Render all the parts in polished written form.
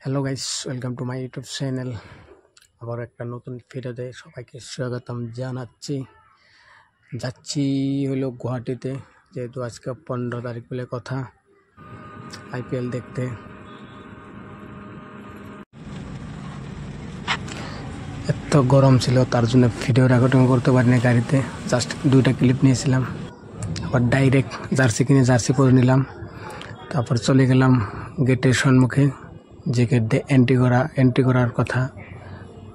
Hello guys, welcome to my YouTube channel. আবার একটা নতুন ভিডিওতে সবাইকে স্বাগতম জানাচ্ছি। যাচ্ছি হলো গুয়াহাটিতে, যেহেতু আজকে 15 তারিখ বলে কথা, আইপিএল দেখতে। এত গরম ছিল, তার জন্য ভিডিও রেকর্ডিং করতে পারিনি গাড়িতে। জাস্ট 2টা ক্লিপ নিয়েছিলাম। আবার ডাইরেক্ট জার্সি কিনে জার্সি পরে নিলাম। তারপর চলে গেলাম গেটের সম্মুখে, যে গেট দিয়ে এন্ট্রি করার কথা,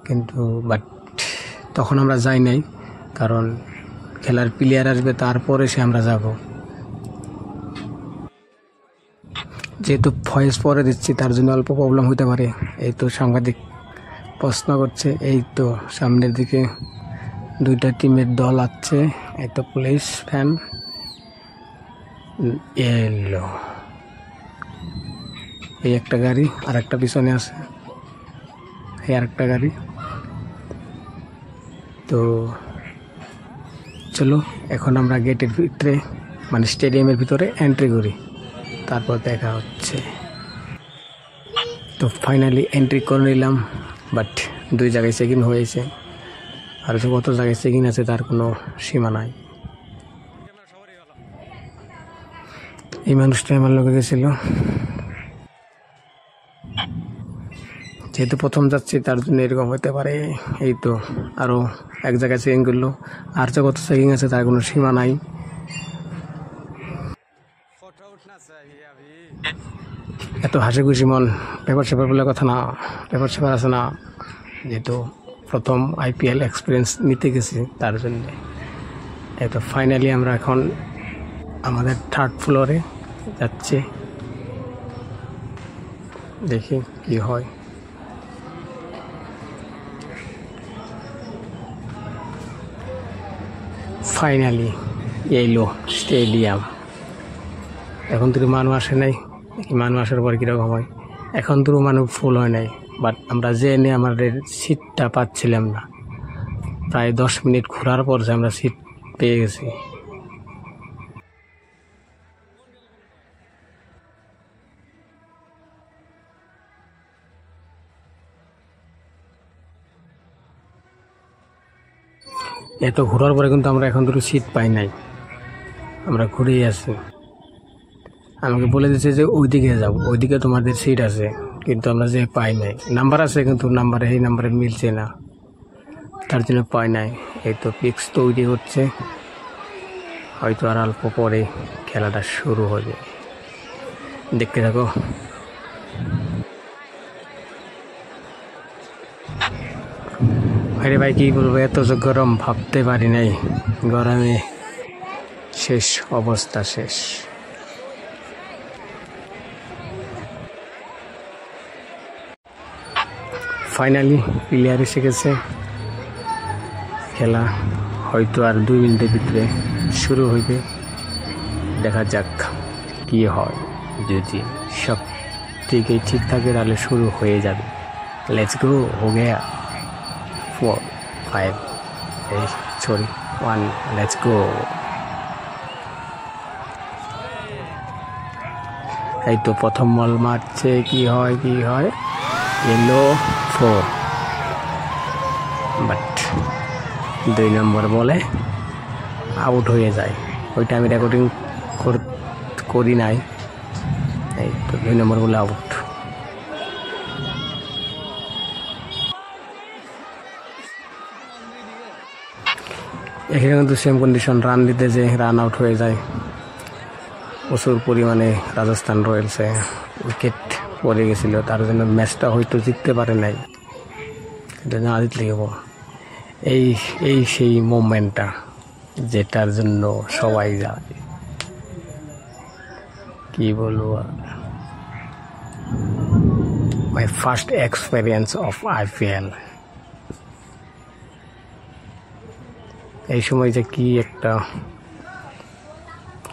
কিন্তু বাট তখন আমরা যাই নাই, কারণ খেলার প্লেয়ার আসবে, তারপরে সে আমরা যাব। যেহেতু ভয়েস পরে দিচ্ছি, তার জন্য অল্প প্রবলেম হতে পারে। এই তো সাংবাদিক প্রশ্ন করছে, এই তো সামনের দিকে 2টা টিমের দল আছে, এই তো পুলিশ ফ্যান এলো। এই একটা গাড়ি, আর একটা পিছনে আছে, এই আর একটা গাড়ি। তো চলো এখন আমরা গেটের ভিতরে, মানে স্টেডিয়ামের ভিতরে এন্ট্রি করি, তারপর দেখা হচ্ছে। তো ফাইনালি এন্ট্রি করে নিলাম, বাট 2 জায়গায় চেকিং হয়েছে, আর যে কত জায়গায় চেকিং আছে তার কোনো সীমা নাই। এই মানুষটা আমার লোকে গেছিল, যেহেতু প্রথম যাচ্ছি তার জন্য এরকম হতে পারে। এই তো আরও এক জায়গায় চেকিং করলো, আর যে কত চেকিং আছে তার কোনো সীমা নাই। এত হাসি খুশি মন, পেপার সেপার বলে কথা না, পেপার সেপার আছে না, যেহেতু প্রথম আইপিএল এক্সপিরিয়েন্স নিতে গেছি তার জন্যে। এই তো ফাইনালি আমরা এখন আমাদের 3rd ফ্লোরে যাচ্ছি, দেখি কি হয়। ফাইনালি এইলো স্টেডিয়াম। এখন তো মানুষ আসে নাই, মানুষ আসার পর কীরকম হয়। এখন তো মানুষ ফুল হয় নাই, বাট আমরা জেনে আমাদের সিটটা পাচ্ছিলাম না। প্রায় 10 মিনিট ঘোরার পর যে আমরা সিট পেয়ে গেছি। এত ঘোরার পরে কিন্তু আমরা এখন দুটো সিট পাই নাই, আমরা ঘুরেই আছি। আমাকে বলে দিচ্ছে যে ওইদিকে যাও, ওইদিকে তোমাদের সিট আছে, কিন্তু আমরা যে পাই নাই। নাম্বার আছে, কিন্তু নাম্বারে এই নাম্বারে মিলছে না, তার জন্য পাই নাই। এই তো পিক্স তৈরি হচ্ছে, হয়তো আর অল্প পরে খেলাটা শুরু হবে, দেখতে থাকো। আরে ভাই কি বলবো, এত যে গরম ভাবতে পারি নাই। গরমে শেষ অবস্থা, শেষ। ফাইনালি প্লেয়ার এসে গেছে, খেলা হয়তো আর 2 মিনিটের ভিতরে শুরু হইবে। দেখা যাক কি হয়। যদি সব ঠিক থাকে তাহলে শুরু হয়ে যাবে। লেটস গো, হো গয়া। 4 5 1 let's go. এই তো প্রথম বল মারছে, কি হয় এলো 4, বাট 2 নম্বর বলে আউট হয়ে যায়। ওইটা আমি রেকর্ডিং করি নাই। এই তো 2 নম্বর বলে আউট। এখানে কিন্তু সেম কন্ডিশন, রান দিতে যে রান আউট হয়ে যায় প্রচুর পরিমাণে। রাজস্থান রয়্যালসে উইকেট পড়ে গেছিল, তার জন্য ম্যাচটা হয়তো জিততে পারে নাই, এটা না জিতলে হবো। এই সেই মোমেন্টটা যেটার জন্য সবাই যায়, কি বলবো। My first experience of IPL. এই সময় যে কি একটা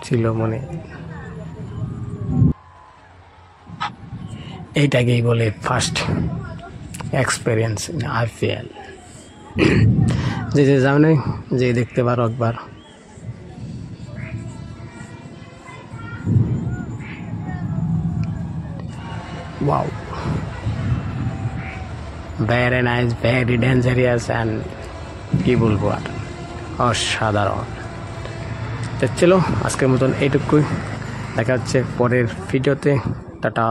ছিল মনে, এইটাকেই বলে ফার্স্ট এক্সপিরিয়েন্স ইন আইপিএল। যে যাও নাই, যে দেখতে পারো একবার। Wow, very nice, very dangerous and কি বলবো আর, অসাধারণ। তো চলো আজকের মতন এইটুকুই, দেখা হচ্ছে পরের ভিডিওতে। টাটা।